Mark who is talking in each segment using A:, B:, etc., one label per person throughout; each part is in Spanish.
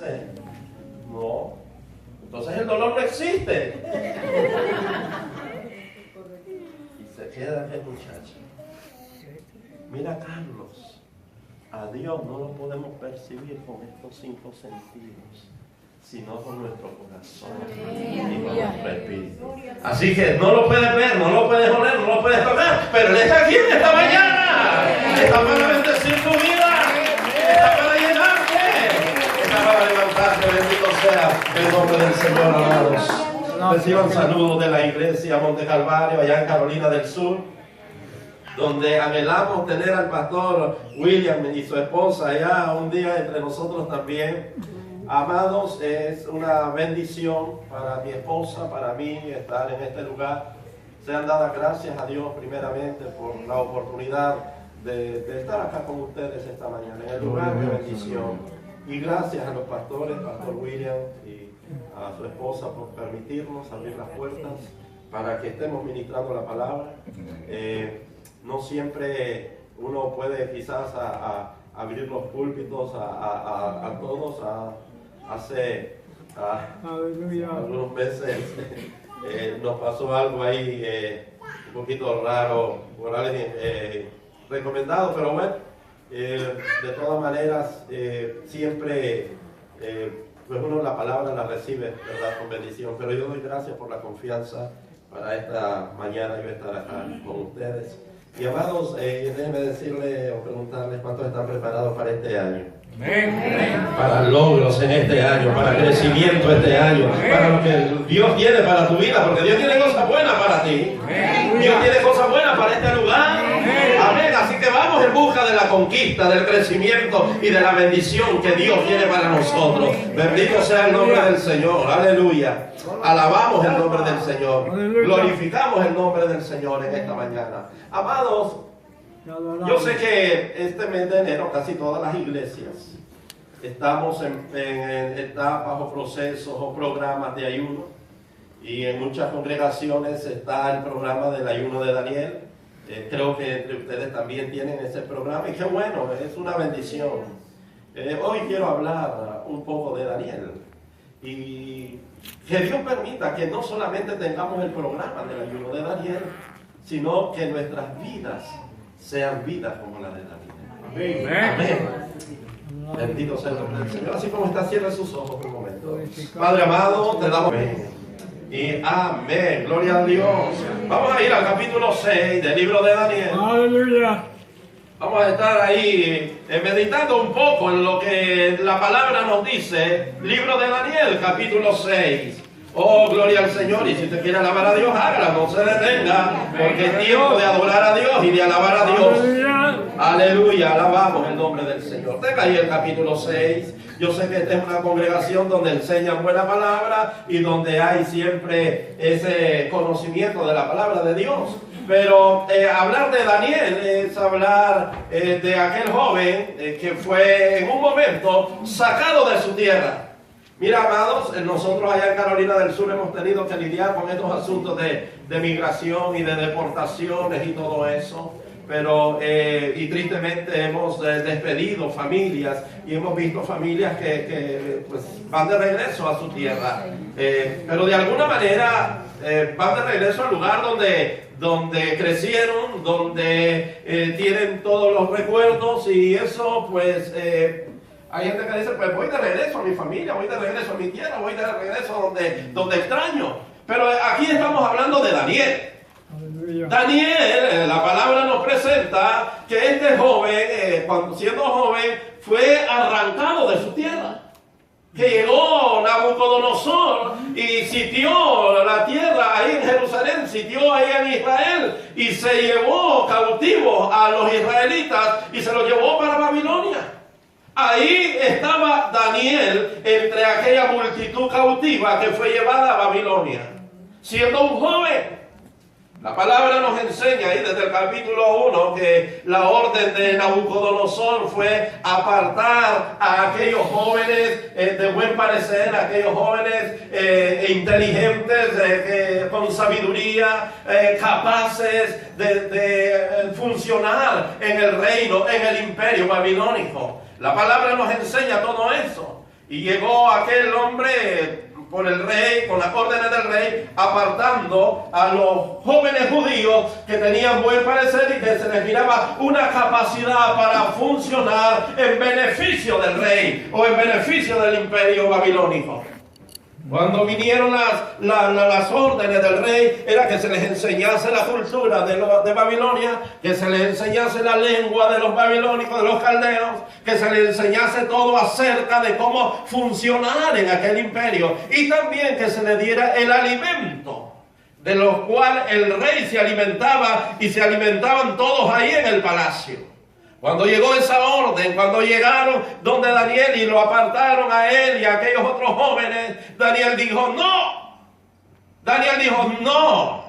A: existe. No. Entonces el dolor no existe. Y se queda aquel muchacho. Mira, Carlos, a Dios no lo podemos percibir con estos 5 sentidos, sino con nuestro corazón y con nuestro espíritu. Así que no lo puedes ver, no lo puedes oler, no lo puedes tocar, pero Él está aquí en esta mañana. Está para bendecir tu vida, está para llenarte, está para levantarte. Bendito sea el nombre del Señor, amados. Reciban saludos de la iglesia Monte Calvario, allá en Carolina del Sur, donde anhelamos tener al pastor William y su esposa allá un día entre nosotros también. Amados, es una bendición para mi esposa, para mí, estar en este lugar. Sean dadas gracias a Dios primeramente por la oportunidad de estar acá con ustedes esta mañana, en el lugar de bendición. Y gracias a los pastores, Pastor William y a su esposa, por permitirnos abrir las puertas para que estemos ministrando la palabra. No siempre uno puede quizás abrir los púlpitos a todos. Hace algunos meses nos pasó algo ahí un poquito raro, por alguien recomendado, pero bueno, de todas maneras siempre pues uno la palabra la recibe, ¿verdad? Con bendición. Pero yo doy gracias por la confianza para esta mañana yo estar acá con ustedes. Y amados, déjenme decirles o preguntarles cuántos están preparados para este año. Para logros en este año, para crecimiento este año, para lo que Dios tiene para tu vida, porque Dios tiene cosas buenas para ti. Dios tiene cosas buenas para este lugar. Amén. Así que vamos en busca de la conquista, del crecimiento y de la bendición que Dios tiene para nosotros. Bendito sea el nombre del Señor. Aleluya. Alabamos el nombre del Señor. Glorificamos el nombre del Señor en esta mañana. Amados, yo sé que este mes de enero casi todas las iglesias estamos en etapas o procesos o programas de ayuno, y en muchas congregaciones está el programa del ayuno de Daniel. Creo que entre ustedes también tienen ese programa y qué bueno, es una bendición. Hoy quiero hablar un poco de Daniel y que Dios permita que no solamente tengamos el programa del ayuno de Daniel, sino que nuestras vidas sean vidas como la de Daniel. Amén. Amén. Bendito sea el nombre del Señor. Así como está, cierre sus ojos un momento. Padre amado, te damos amén y amén. Gloria a Dios. Vamos a ir al capítulo 6 del libro de Daniel.
B: Aleluya.
A: Vamos a estar ahí meditando un poco en lo que la palabra nos dice. Libro de Daniel, capítulo 6. Oh, gloria al Señor. Y si usted quiere alabar a Dios, hágala, no se detenga, porque es tiempo de adorar a Dios y de alabar a Dios. Aleluya, alabamos el nombre del Señor. Tenga ahí el capítulo 6. Yo sé que esta es una congregación donde enseñan buena palabra y donde hay siempre ese conocimiento de la palabra de Dios. Pero hablar de Daniel es hablar de aquel joven que fue en un momento sacado de su tierra. Mira, amados, nosotros allá en Carolina del Sur hemos tenido que lidiar con estos asuntos de migración y de deportaciones y todo eso. Pero, y tristemente hemos despedido familias y hemos visto familias que pues, van de regreso a su tierra. Pero de alguna manera van de regreso al lugar donde crecieron, donde tienen todos los recuerdos, y eso pues... hay gente que dice, pues voy de regreso a mi familia, voy de regreso a mi tierra, voy de regreso donde extraño. Pero aquí estamos hablando de Daniel.
B: Aleluya.
A: Daniel, la palabra nos presenta que este joven, cuando siendo joven, fue arrancado de su tierra. Que llegó Nabucodonosor y sitió la tierra ahí en Jerusalén, sitió ahí en Israel y se llevó cautivos a los israelitas y se los llevó para Babilonia. Ahí estaba Daniel entre aquella multitud cautiva que fue llevada a Babilonia, siendo un joven. La palabra nos enseña ahí desde el capítulo 1 que la orden de Nabucodonosor fue apartar a aquellos jóvenes de buen parecer, a aquellos jóvenes inteligentes, con sabiduría, capaces de funcionar en el reino, en el imperio babilónico. La palabra nos enseña todo eso. Y llegó aquel hombre por el rey, con las órdenes del rey, apartando a los jóvenes judíos que tenían buen parecer y que se les miraba una capacidad para funcionar en beneficio del rey o en beneficio del imperio babilónico. Cuando vinieron las órdenes del rey, era que se les enseñase la cultura de Babilonia, que se les enseñase la lengua de los babilónicos, de los caldeos, que se les enseñase todo acerca de cómo funcionar en aquel imperio, y también que se les diera el alimento, de los cuales el rey se alimentaba, y se alimentaban todos ahí en el palacio. Cuando llegó esa orden, cuando llegaron donde Daniel y lo apartaron a él y a aquellos otros jóvenes, Daniel dijo no. Daniel dijo no.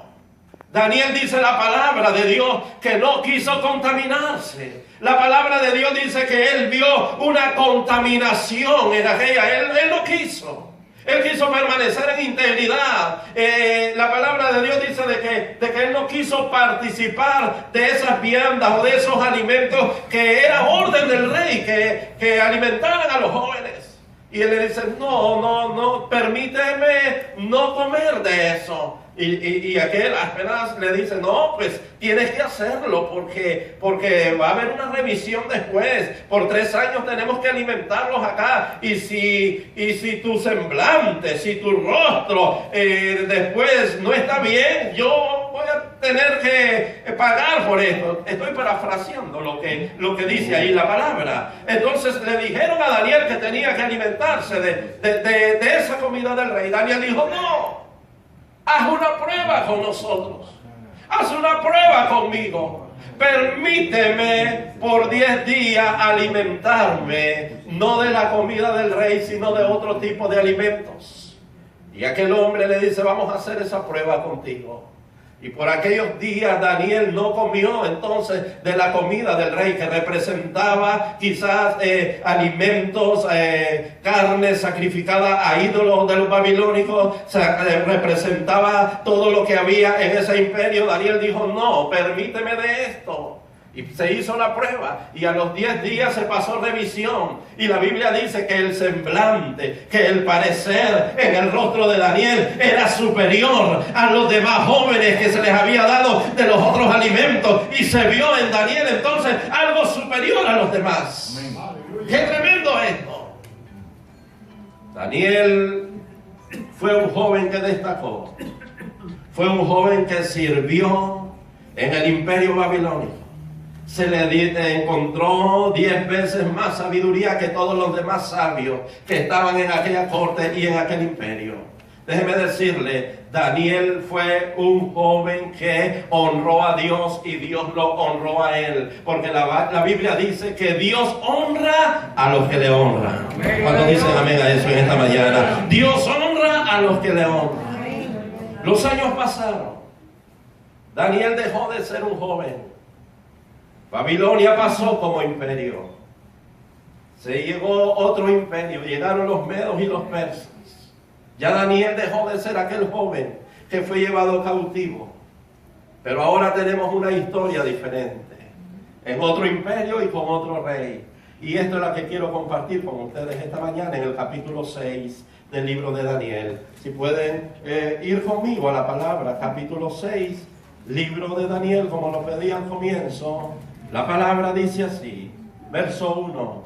A: Daniel dice la palabra de Dios que no quiso contaminarse. La palabra de Dios dice que él vio una contaminación en aquella. Él no quiso. Él quiso permanecer en integridad. La palabra de Dios dice de que él no quiso participar de esas viandas o de esos alimentos que era orden del rey, que alimentaran a los jóvenes. Y él le dice, no, permíteme no comer de eso. Y aquel apenas le dice, no, pues tienes que hacerlo porque va a haber una revisión después. Por 3 años tenemos que alimentarlos acá. Y si tu semblante, si tu rostro después no está bien, yo voy a tener que pagar por esto. Estoy parafraseando lo que dice ahí la palabra. Entonces le dijeron a Daniel que tenía que alimentarse de esa comida del rey. Daniel dijo, no. Haz una prueba con nosotros. Haz una prueba conmigo. Permíteme por 10 días alimentarme, no de la comida del rey, sino de otro tipo de alimentos. Y aquel hombre le dice, vamos a hacer esa prueba contigo. Y por aquellos días Daniel no comió entonces de la comida del rey, que representaba quizás alimentos, carne sacrificada a ídolos de los babilónicos, representaba todo lo que había en ese imperio. Daniel dijo, no, permíteme de esto. Y se hizo la prueba y a los 10 días se pasó revisión. Y la Biblia dice que el semblante, que el parecer en el rostro de Daniel era superior a los demás jóvenes que se les había dado de los otros alimentos. Y se vio en Daniel entonces algo superior a los demás. ¡Qué tremendo esto! Daniel fue un joven que destacó. Fue un joven que sirvió en el imperio babilónico. Se le encontró 10 veces más sabiduría que todos los demás sabios que estaban en aquella corte y en aquel imperio. Déjeme decirle, Daniel fue un joven que honró a Dios y Dios lo honró a él. Porque la Biblia dice que Dios honra a los que le honran. ¿Cuántos dicen amén a eso en esta mañana? Dios honra a los que le honran. Los años pasaron. Daniel dejó de ser un joven. Babilonia pasó como imperio. Se llegó otro imperio. Llegaron los medos y los persas. Ya Daniel dejó de ser aquel joven que fue llevado cautivo. Pero ahora tenemos una historia diferente. En otro imperio y con otro rey. Y esto es lo que quiero compartir con ustedes esta mañana en el capítulo 6 del libro de Daniel. Si pueden ir conmigo a la palabra, capítulo 6, libro de Daniel, como lo pedí al comienzo. La palabra dice así, verso 1.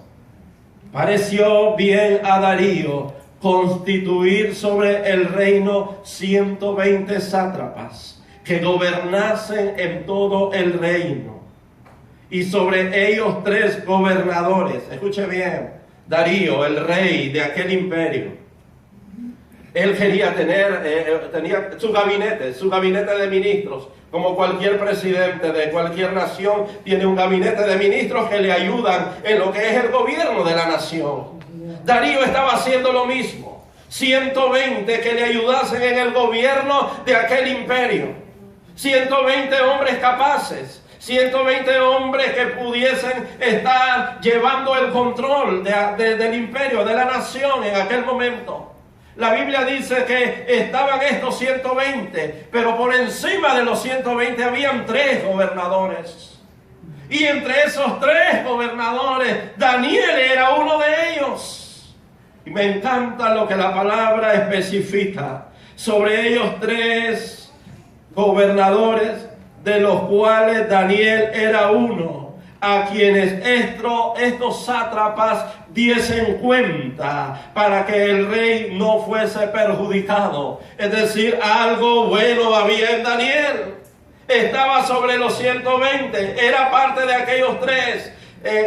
A: Pareció bien a Darío constituir sobre el reino 120 sátrapas que gobernasen en todo el reino, y sobre ellos 3 gobernadores. Escuche bien, Darío, el rey de aquel imperio. Él quería tenía su gabinete de ministros. Como cualquier presidente de cualquier nación, tiene un gabinete de ministros que le ayudan en lo que es el gobierno de la nación. Darío estaba haciendo lo mismo. 120 que le ayudasen en el gobierno de aquel imperio. 120 hombres capaces. 120 hombres que pudiesen estar llevando el control del imperio, de la nación en aquel momento. La Biblia dice que estaban estos 120, pero por encima de los 120 habían 3 gobernadores. Y entre esos 3 gobernadores, Daniel era uno de ellos. Y me encanta lo que la palabra especifica sobre ellos 3 gobernadores, de los cuales Daniel era uno, a quienes estos sátrapas diesen cuenta para que el rey no fuese perjudicado. Es decir, algo bueno había en Daniel. Estaba sobre los 120, era parte de aquellos 3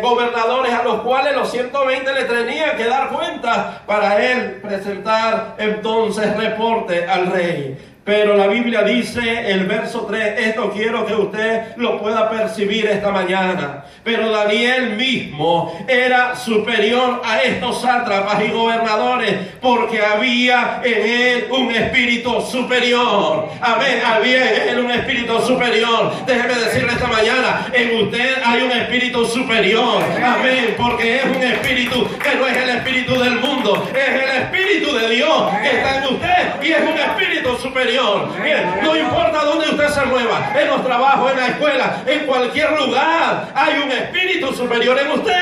A: gobernadores a los cuales los 120 le tenían que dar cuenta para él presentar entonces reporte al rey. Pero la Biblia dice, el verso 3, esto quiero que usted lo pueda percibir esta mañana. Pero Daniel mismo era superior a estos sátrapas y gobernadores, porque había en él un espíritu superior. Amén, había en él un espíritu superior. Déjeme decirle esta mañana, en usted hay un espíritu superior. Amén, porque es un espíritu que no es el espíritu del mundo, es el espíritu de Dios que está en usted y es un espíritu superior. Bien, no importa dónde usted se mueva, en los trabajos, en la escuela, en cualquier lugar, hay un espíritu superior en usted.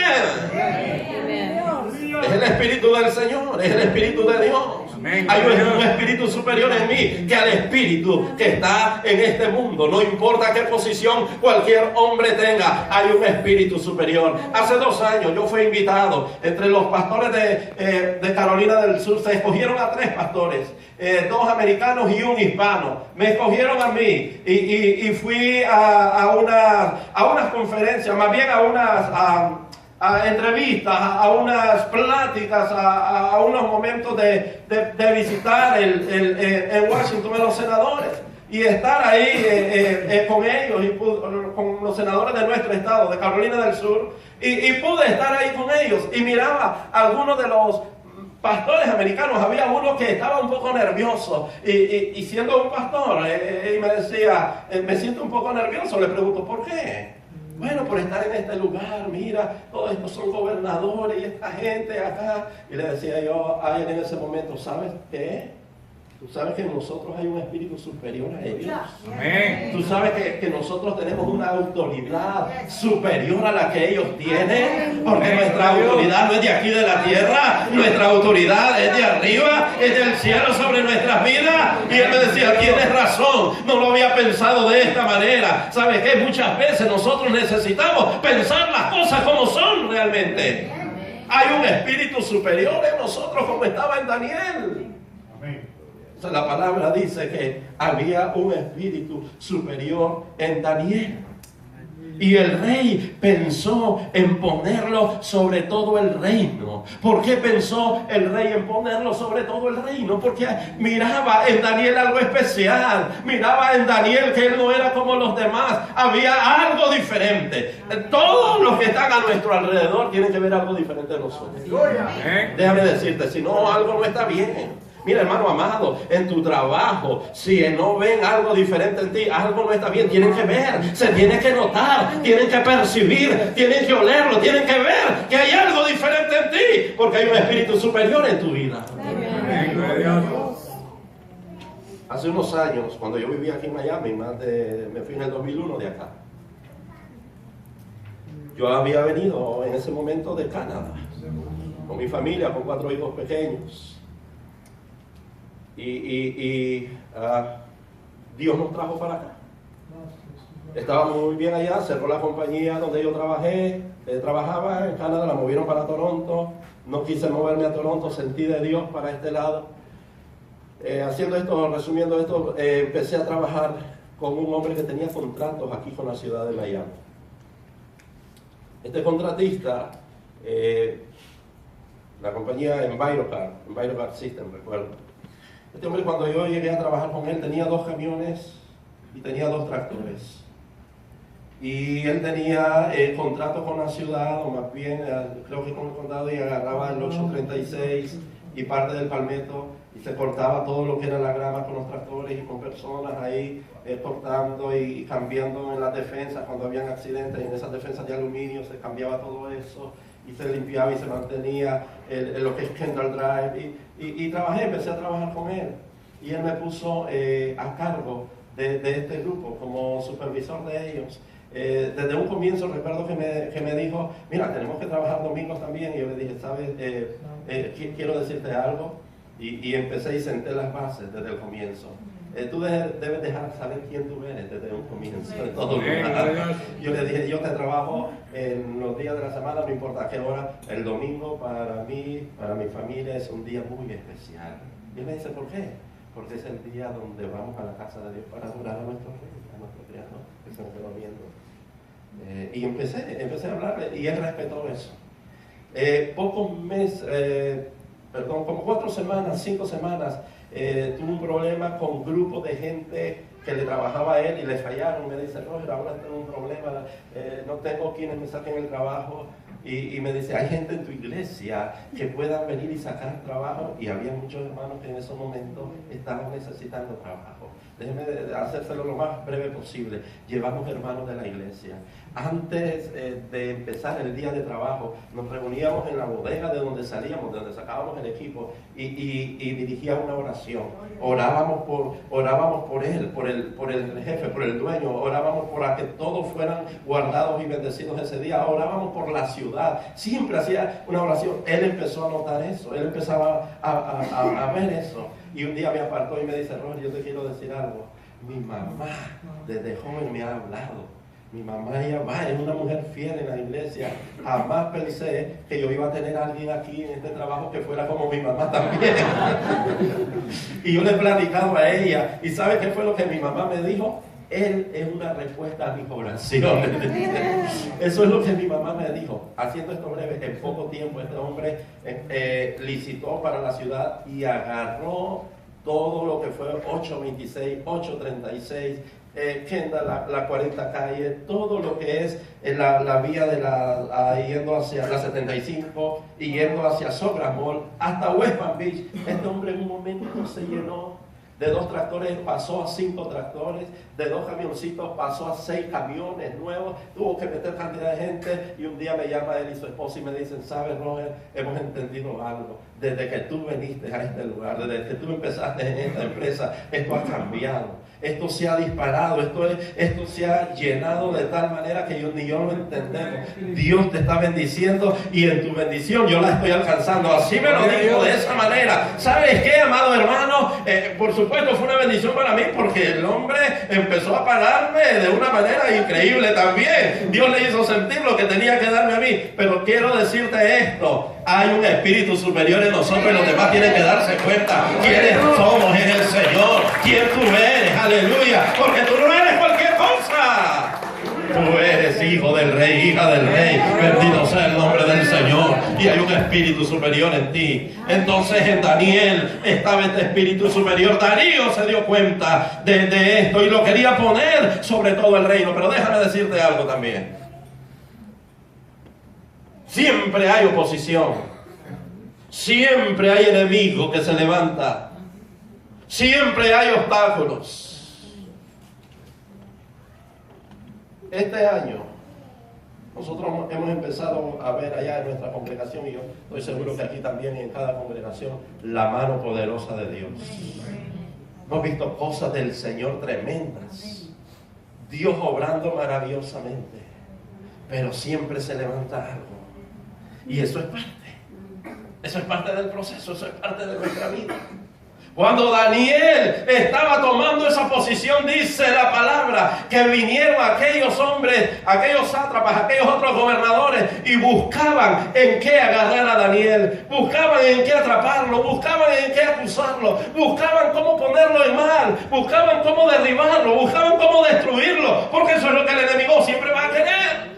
A: Es el espíritu del Señor, es el espíritu de Dios. Hay un espíritu superior en mí que al espíritu que está en este mundo. No importa qué posición cualquier hombre tenga, hay un espíritu superior. Hace 2 años yo fui invitado entre los pastores de Carolina del Sur. Se escogieron a 3 pastores, 2 americanos y un hispano. Me escogieron a mí y fui a unas conferencias, más bien a unas a entrevistas, a unas pláticas, a unos momentos de visitar en Washington a los senadores y estar ahí con ellos y con los senadores de nuestro estado, de Carolina del Sur, y pude estar ahí con ellos y miraba a algunos de los pastores americanos. Había uno que estaba un poco nervioso y siendo un pastor y me decía, me siento un poco nervioso. Le pregunto, ¿por qué? Bueno, por estar en este lugar, mira, todos estos son gobernadores y esta gente acá. Y le decía yo a él en ese momento, ¿sabes qué? Tú sabes que en nosotros hay un espíritu superior a ellos. Amén. Tú sabes que nosotros tenemos una autoridad superior a la que ellos tienen. Porque nuestra autoridad no es de aquí de la tierra. Nuestra autoridad es de arriba, es del cielo sobre nuestras vidas. Y él me decía, tienes razón, no lo había pensado de esta manera. ¿Sabes qué? Muchas veces nosotros necesitamos pensar las cosas como son realmente. Hay un espíritu superior en nosotros como estaba en Daniel. La palabra dice que había un espíritu superior en Daniel. Y el rey pensó en ponerlo sobre todo el reino. ¿Por qué pensó el rey en ponerlo sobre todo el reino? Porque miraba en Daniel algo especial. Miraba en Daniel que él no era como los demás. Había algo diferente. Todos los que están a nuestro alrededor tienen que ver algo diferente de nosotros. Déjame decirte, si no, algo no está bien. Mira, hermano amado, en tu trabajo, si no ven algo diferente en ti, algo no está bien. Tienen que ver, se tiene que notar, tienen que percibir, tienen que olerlo, tienen que ver que hay algo diferente en ti, porque hay un espíritu superior en tu vida. Hace unos años, cuando yo vivía aquí en Miami, me fui en el 2001 de acá. Yo había venido en ese momento de Canadá, con mi familia, con 4 hijos pequeños. Dios nos trajo para acá. Estábamos muy bien allá, cerró la compañía donde yo trabajaba en Canadá, la movieron para Toronto. No quise moverme a Toronto, sentí de Dios para este lado. Haciendo esto, resumiendo esto, empecé a trabajar con un hombre que tenía contratos aquí con la ciudad de Miami. Este contratista, la compañía Envirocar System, recuerdo. Este hombre, cuando yo llegué a trabajar con él, tenía 2 camiones y tenía 2 tractores. Y él tenía contrato con la ciudad, o más bien, creo que con el condado, y agarraba el 836 y parte del palmetto, y se cortaba todo lo que era la grama con los tractores y con personas ahí cortando y cambiando en las defensas cuando habían accidentes. En esas defensas de aluminio se cambiaba todo eso y se limpiaba y se mantenía lo que es Kendall Drive. Y empecé a trabajar con él. Y él me puso a cargo de este grupo como supervisor de ellos. Desde un comienzo recuerdo que me dijo, mira, tenemos que trabajar domingos también. Y yo le dije, ¿sabes? quiero decirte algo, y empecé y senté las bases desde el comienzo. Tú debes dejar saber quién tú eres desde un comienzo, en todo lugar. Yo le dije, yo te trabajo en los días de la semana, no importa a qué hora. El domingo para mí, para mi familia, es un día muy especial. Y él me dice, ¿por qué? Porque es el día donde vamos a la casa de Dios para adorar a nuestro Rey, a nuestro Creador, que se me quedó viendo. Y empecé a hablarle, y él respetó eso. Pocos meses, como 4 semanas, 5 semanas, tuve un problema con un grupo de gente que le trabajaba a él y le fallaron. Me dice, Roger, ahora tengo un problema, no tengo quienes me saquen el trabajo. Y me dice, hay gente en tu iglesia que puedan venir y sacar trabajo. Y había muchos hermanos que en esos momentos estaban necesitando trabajo. Déjeme hacérselo lo más breve posible. Llevamos hermanos de la iglesia. Antes de empezar el día de trabajo, nos reuníamos en la bodega de donde salíamos, de donde sacábamos el equipo, y dirigía una oración. Orábamos por él, por el jefe, por el dueño. Orábamos por que todos fueran guardados y bendecidos ese día. Orábamos por la ciudad. Siempre hacía una oración. Él empezó a notar eso. Él empezaba a ver eso. Y un día me apartó y me dice, Roger, yo te quiero decir algo. Mi mamá desde joven me ha hablado. Mi mamá, ella es una mujer fiel en la iglesia. Jamás pensé que yo iba a tener a alguien aquí en este trabajo que fuera como mi mamá también. Y yo le he platicado a ella. ¿Y sabe qué fue lo que mi mamá me dijo? Él es una respuesta a mis oraciones. Eso es lo que mi mamá me dijo. Haciendo esto breve, en poco tiempo este hombre licitó para la ciudad y agarró todo lo que fue 826, 836, Kendall, la 40 calle, todo lo que es la vía de yendo hacia la 75 y yendo hacia Sogra Mall, hasta West Palm Beach. Este hombre en un momento se llenó. De 2 tractores pasó a 5 tractores, de 2 camioncitos pasó a 6 camiones nuevos, tuvo que meter cantidad de gente. Y un día me llama él y su esposa y me dicen, ¿sabes, Roger? Hemos entendido algo. Desde que tú viniste a este lugar, desde que tú empezaste en esta empresa, esto ha cambiado. Esto se ha disparado, esto se ha llenado de tal manera que ni yo lo entendemos. Dios te está bendiciendo y en tu bendición yo la estoy alcanzando. Así me lo dijo de esa manera. ¿Sabes qué, amado hermano? Por supuesto fue una bendición para mí porque el hombre empezó a pagarme de una manera increíble también. Dios le hizo sentir lo que tenía que darme a mí. Pero quiero decirte esto. Hay un espíritu superior en nosotros y los demás tienen que darse cuenta quiénes somos en el Señor, quién tú eres, aleluya, porque tú no eres cualquier cosa. Tú eres hijo del rey, hija del rey, bendito sea el nombre del Señor, y hay un espíritu superior en ti. Entonces en Daniel estaba este espíritu superior. Darío se dio cuenta de esto y lo quería poner sobre todo el reino. Pero déjame decirte algo también. Siempre hay oposición, siempre hay enemigo que se levanta, siempre hay obstáculos. Este año nosotros hemos empezado a ver allá en nuestra congregación, y yo estoy seguro que aquí también y en cada congregación, la mano poderosa de Dios. Hemos visto cosas del Señor tremendas, Dios obrando maravillosamente, pero siempre se levanta algo. Y eso es parte del proceso, eso es parte de nuestra vida. Cuando Daniel estaba tomando esa posición, dice la palabra, que vinieron aquellos hombres, aquellos sátrapas, aquellos otros gobernadores, y buscaban en qué agarrar a Daniel, buscaban en qué atraparlo, buscaban en qué acusarlo, buscaban cómo ponerlo en mal, buscaban cómo derribarlo, buscaban cómo destruirlo, porque eso es lo que el enemigo siempre va a querer.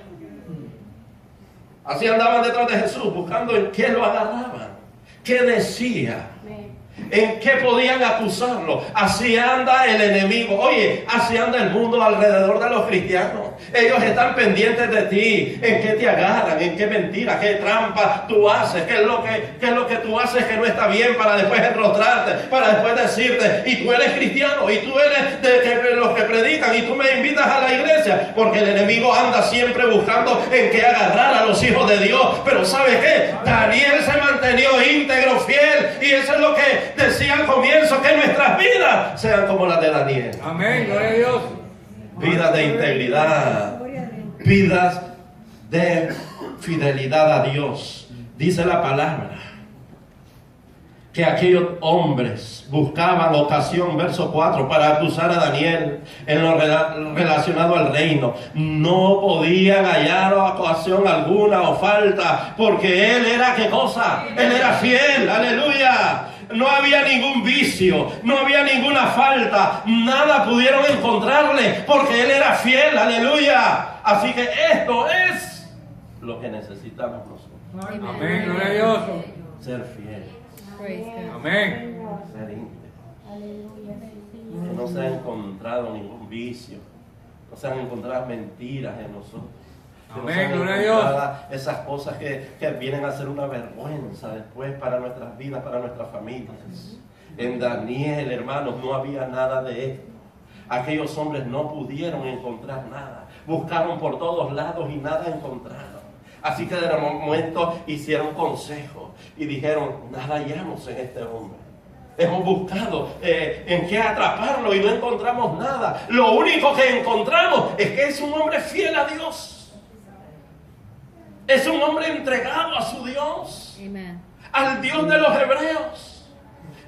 A: Así andaban detrás de Jesús, buscando en qué lo agarraban, qué decía, en qué podían acusarlo. Así anda el enemigo. Oye, así anda el mundo alrededor de los cristianos. Ellos están pendientes de ti, en qué te agarran, en qué mentira, qué trampa tú haces, qué es lo que tú haces que no está bien, para después enrostrarte, para después decirte, y tú eres cristiano, y tú eres de los que predican, y tú me invitas a la iglesia, porque el enemigo anda siempre buscando en qué agarrar a los hijos de Dios. Pero ¿sabe qué? Daniel se mantenió íntegro, fiel, y eso es lo que decía al comienzo, que nuestras vidas sean como las de Daniel.
B: Amén, gloria a Dios.
A: Vidas de integridad, vidas de fidelidad a Dios. Dice la palabra que aquellos hombres buscaban ocasión, verso 4, para acusar a Daniel en lo relacionado al reino. No podían hallar ocasión alguna o falta, porque él era, ¿qué cosa? Él era fiel, aleluya. No había ningún vicio, no había ninguna falta, nada pudieron encontrarle, porque él era fiel, aleluya. Así que esto es lo que necesitamos nosotros.
B: Amén, gloria a Dios.
A: Ser fiel.
B: Amén.
A: Ser íntegro. Que no se ha encontrado ningún vicio, no se han encontrado mentiras en nosotros.
B: Amén, gloria a Dios.
A: Esas cosas que vienen a ser una vergüenza después para nuestras vidas, para nuestras familias. En Daniel, hermanos, no había nada de esto. Aquellos hombres no pudieron encontrar nada. Buscaron por todos lados y nada encontraron. Así que de momento hicieron consejo y dijeron, nada hallamos en este hombre. Hemos buscado en qué atraparlo y no encontramos nada. Lo único que encontramos es que es un hombre fiel a Dios. Es un hombre entregado a su Dios. Amen. Al Dios de los hebreos.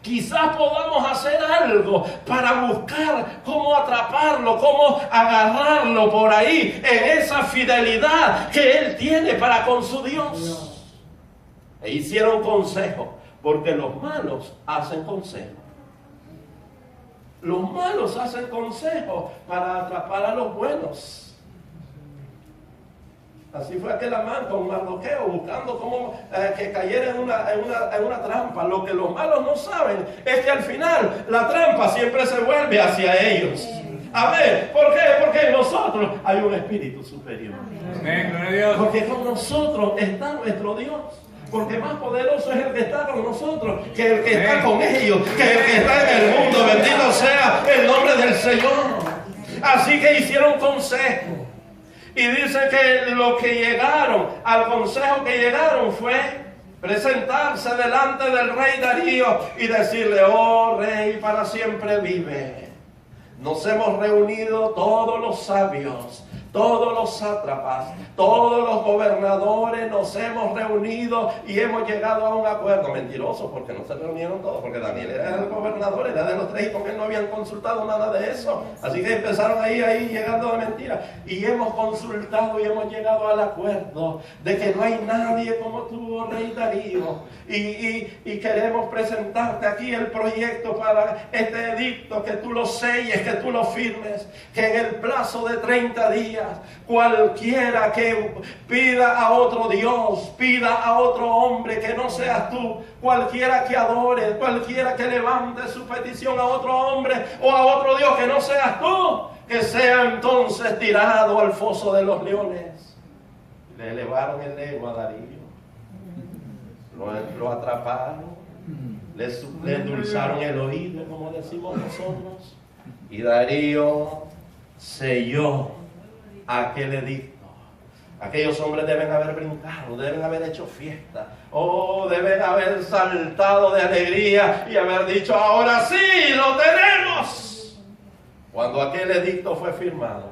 A: Quizás podamos hacer algo para buscar cómo atraparlo, cómo agarrarlo por ahí en esa fidelidad que él tiene para con su Dios. E hicieron consejo, porque los malos hacen consejo. Los malos hacen consejo para atrapar a los buenos. Así fue aquel Amán con Mardoqueo, buscando cómo que cayera en una trampa. Lo que los malos no saben es que al final la trampa siempre se vuelve hacia ellos. A ver, ¿por qué? Porque en nosotros hay un espíritu superior.
B: Amén, gloria a Dios.
A: Porque con nosotros está nuestro Dios. Porque más poderoso es el que está con nosotros que el que está con ellos, que el que está en el mundo. Bendito sea el nombre del Señor. Así que hicieron consejo. Y dice que lo que llegaron, al consejo que llegaron fue presentarse delante del rey Darío y decirle, oh rey, para siempre vive. Nos hemos reunido todos los sabios, todos los sátrapas, todos los gobernadores, nos hemos reunido y hemos llegado a un acuerdo. Mentiroso, porque no se reunieron todos, porque Daniel era el gobernador, era de los tres, y con él no habían consultado nada de eso. Así que empezaron ahí llegando de mentira. Y hemos consultado y hemos llegado al acuerdo de que no hay nadie como tú, oh rey Darío. Y queremos presentarte aquí el proyecto para este edicto, que tú lo selles, que tú lo firmes, que en el plazo de 30 días, cualquiera que pida a otro Dios, pida a otro hombre que no seas tú, cualquiera que adore, cualquiera que levante su petición a otro hombre o a otro Dios que no seas tú, que sea entonces tirado al foso de los leones. Le elevaron el ego a Darío, lo atraparon, le endulzaron el oído, como decimos nosotros, y Darío selló aquel edicto. Aquellos hombres deben haber brincado, deben haber hecho fiesta, deben haber saltado de alegría y haber dicho, ahora sí, lo tenemos. Cuando aquel edicto fue firmado,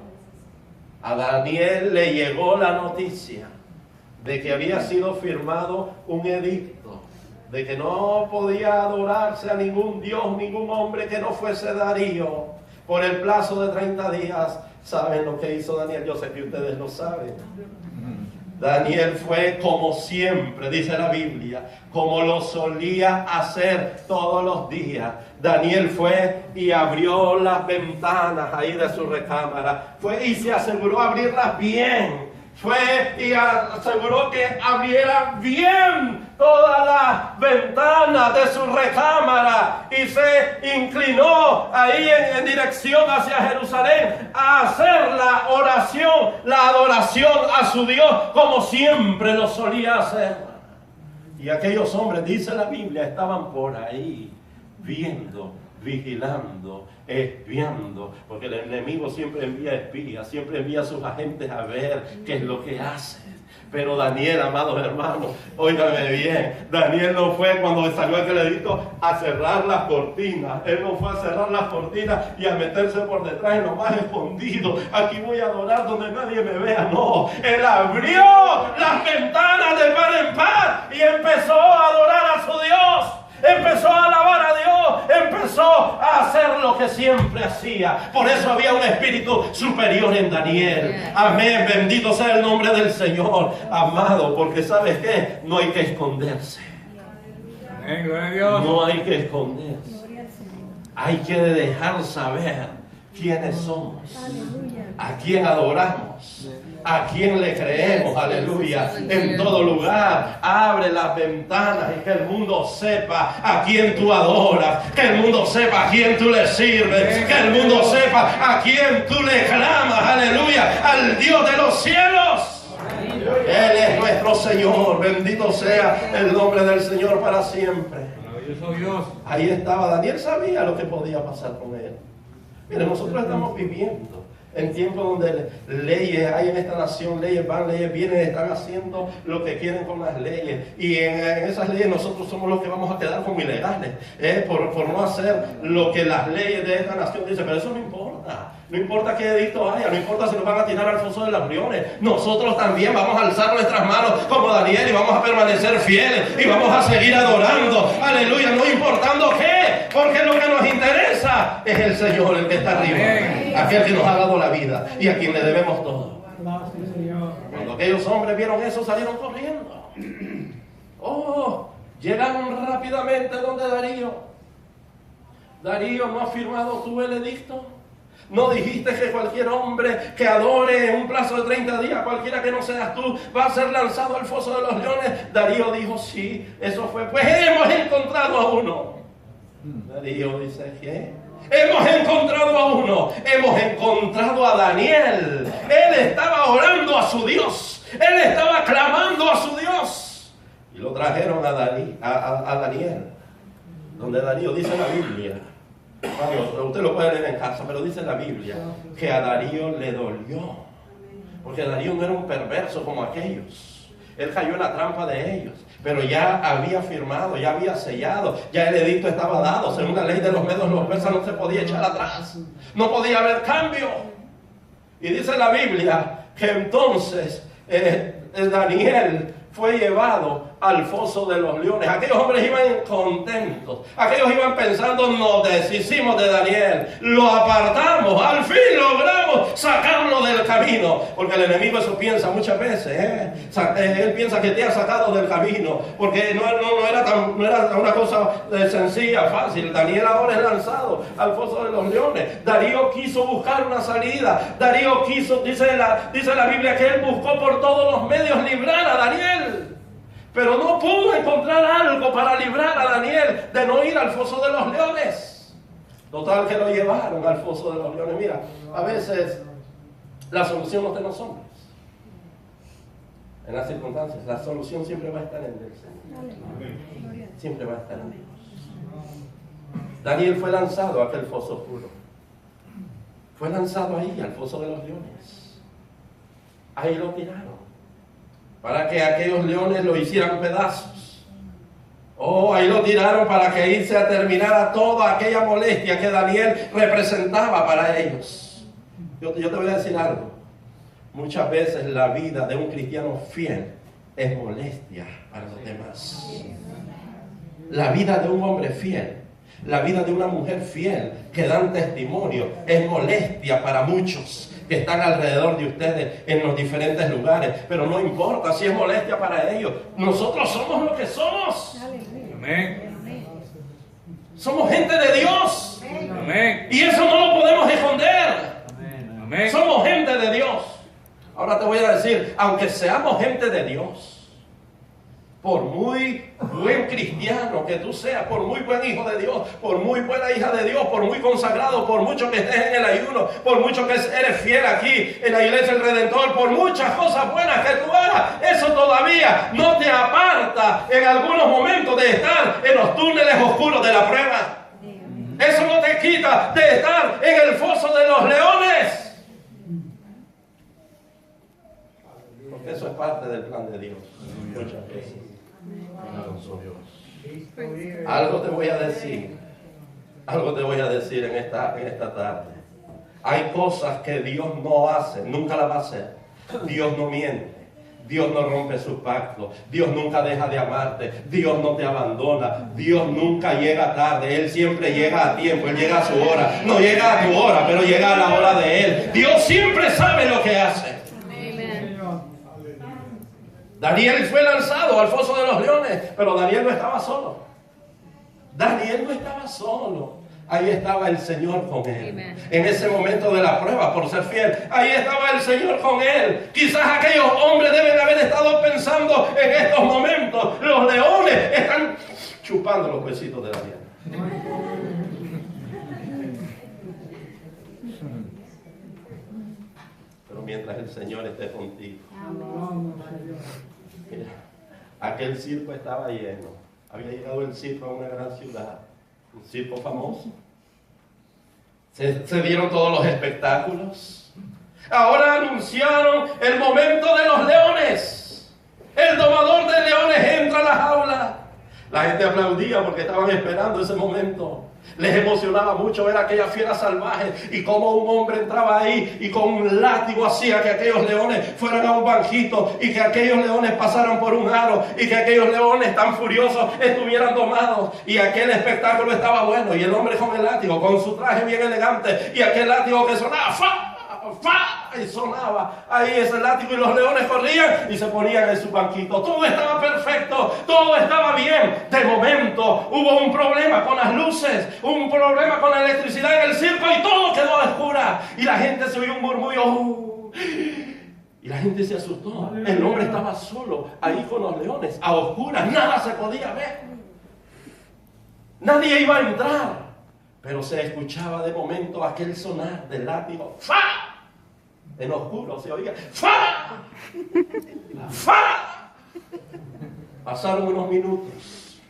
A: a Daniel le llegó la noticia de que había sido firmado un edicto, de que no podía adorarse a ningún Dios, ningún hombre que no fuese Darío, por el plazo de 30 días. ¿Saben lo que hizo Daniel? Yo sé que ustedes lo saben. Daniel fue como siempre, dice la Biblia, como lo solía hacer todos los días. Daniel fue y abrió las ventanas ahí de su recámara. Fue y se aseguró abrirlas bien. Fue y aseguró que abriera bien todas las ventanas de su recámara y se inclinó ahí en dirección hacia Jerusalén a hacer la oración, la adoración a su Dios como siempre lo solía hacer. Y aquellos hombres, dice la Biblia, estaban por ahí viendo, vigilando, espiando, porque el enemigo siempre envía espías, siempre envía a sus agentes a ver qué es lo que hace. Pero Daniel, amados hermanos, óigame bien, Daniel no fue cuando salió aquel edicto a cerrar las cortinas. Él no fue a cerrar las cortinas y a meterse por detrás en lo más escondido. Aquí voy a adorar donde nadie me vea. No, él abrió las ventanas de par en par y empezó a adorar a su Dios. empezó a alabar a Dios, empezó a hacer lo que siempre hacía. Por eso había un espíritu superior en Daniel. Amén, bendito sea el nombre del Señor, amado, porque ¿sabes qué? No hay que esconderse.
B: Amén, gloria a Dios.
A: No hay que esconderse. Hay que dejar saber quiénes somos, a quién adoramos, a quién le creemos, aleluya. En todo lugar, abre las ventanas y que el mundo sepa a quién tú adoras, que el mundo sepa a quién tú le sirves, que el mundo sepa a quién tú le clamas, aleluya, al Dios de los cielos. Él es nuestro Señor, bendito sea el nombre del Señor para siempre.
B: Maravilloso Dios.
A: Ahí estaba, Daniel sabía lo que podía pasar con él. Mire, nosotros estamos viviendo en tiempos donde leyes hay en esta nación, leyes van, leyes vienen, están haciendo lo que quieren con las leyes. Y en esas leyes nosotros somos los que vamos a quedar como ilegales, por no hacer lo que las leyes de esta nación dicen. Pero eso no importa. No importa qué edicto haya, no importa si nos van a tirar al foso de los leones. Nosotros también vamos a alzar nuestras manos como Daniel y vamos a permanecer fieles y vamos a seguir adorando. Aleluya, no importando qué, porque lo que nos interesa es el Señor, el que está arriba, aquel que nos ha dado la vida y a quien le debemos todo. Cuando aquellos hombres vieron eso, salieron corriendo. Oh, llegaron rápidamente donde Darío. Darío, ¿no has firmado tú el edicto? ¿No dijiste que cualquier hombre que adore en un plazo de 30 días, cualquiera que no seas tú, va a ser lanzado al foso de los leones? Darío dijo, sí, eso fue. Pues hemos encontrado a uno. Darío dice, ¿qué? Hemos encontrado a uno. Hemos encontrado a Daniel. Él estaba orando a su Dios. Él estaba clamando a su Dios. Y lo trajeron a Daniel. Donde Darío dice la Biblia. Usted lo puede leer en casa, pero dice la Biblia que a Darío le dolió, porque Darío no era un perverso como aquellos. Él cayó en la trampa de ellos, pero ya había firmado, ya había sellado, ya el edicto estaba dado. Según la ley de los medos, los persas, no se podía echar atrás, no podía haber cambio. Y dice la Biblia que entonces Daniel fue llevado al foso de los leones. Aquellos hombres iban contentos. Aquellos iban pensando, nos deshicimos de Daniel, lo apartamos, al fin logramos sacarlo del camino. Porque el enemigo eso piensa muchas veces. Él piensa que te ha sacado del camino, porque no era una cosa sencilla, fácil. Daniel ahora es lanzado al foso de los leones. Darío quiso buscar una salida. Darío quiso, dice la Biblia, que él buscó por todos los medios librar a Daniel. Pero no pudo encontrar algo para librar a Daniel de no ir al foso de los leones. Total que lo llevaron al foso de los leones. Mira, a veces la solución no está en los hombres. En las circunstancias, la solución siempre va a estar en el Señor. Siempre va a estar en Dios. Daniel fue lanzado a aquel foso oscuro. Fue lanzado ahí, al foso de los leones. Ahí lo tiraron, para que aquellos leones lo hicieran pedazos. Oh, ahí lo tiraron para que ahí se terminara toda aquella molestia que Daniel representaba para ellos. Yo te voy a decir algo. Muchas veces la vida de un cristiano fiel es molestia para los demás. La vida de un hombre fiel, la vida de una mujer fiel que dan testimonio, es molestia para muchos que están alrededor de ustedes en los diferentes lugares. Pero no importa si es molestia para ellos. Nosotros somos lo que somos.
B: Amén.
A: Somos gente de Dios.
B: Amén.
A: Y eso no lo podemos esconder.
B: Amén.
A: Somos gente de Dios. Ahora te voy a decir, aunque seamos gente de Dios, por muy buen cristiano que tú seas, por muy buen hijo de Dios, por muy buena hija de Dios, por muy consagrado, por mucho que estés en el ayuno, por mucho que eres fiel aquí en la iglesia del Redentor, por muchas cosas buenas que tú hagas, eso todavía no te aparta en algunos momentos de estar en los túneles oscuros de la prueba. Eso no te quita de estar en el foso de los leones. Porque eso es parte del plan de Dios. Muchas veces. Algo te voy a decir. Algo te voy a decir en esta tarde. Hay cosas que Dios no hace, nunca las va a hacer. Dios no miente. Dios no rompe sus pactos. Dios nunca deja de amarte. Dios no te abandona. Dios nunca llega tarde. Él siempre llega a tiempo. Él llega a su hora. No llega a tu hora, pero llega a la hora de Él. Dios siempre sabe lo que hace. Daniel fue lanzado al foso de los leones, pero Daniel no estaba solo. Daniel no estaba solo. Ahí estaba el Señor con él. Amen. En ese momento de la prueba, por ser fiel, ahí estaba el Señor con él. Quizás aquellos hombres deben haber estado pensando en estos momentos: los leones están chupando los huesitos de Daniel. Pero mientras el Señor esté contigo. Mira, aquel circo estaba lleno. Había llegado el circo a una gran ciudad, un circo famoso. Se dieron todos los espectáculos. Ahora anunciaron el momento de los leones. El domador de leones entra a la jaula. La gente aplaudía porque estaban esperando ese momento. Les emocionaba mucho ver aquella fiera salvaje y cómo un hombre entraba ahí y con un látigo hacía que aquellos leones fueran a un banquito y que aquellos leones pasaran por un aro y que aquellos leones tan furiosos estuvieran domados. Y aquel espectáculo estaba bueno, y el hombre con el látigo, con su traje bien elegante, y aquel látigo que sonaba ¡fa! ¡fa! Y sonaba ahí ese látigo, y los leones corrían y se ponían en su banquito. Todo estaba perfecto, todo estaba bien. De momento hubo un problema con las luces, un problema con la electricidad en el circo, y todo quedó a oscuras. Y la gente se oyó un murmullo. Y la gente se asustó. El hombre estaba solo ahí con los leones, a oscuras, nada se podía ver. Nadie iba a entrar, pero se escuchaba de momento aquel sonar del látigo. ¡Fa! En oscuro se oía ¡fa! ¡fa! Pasaron unos minutos.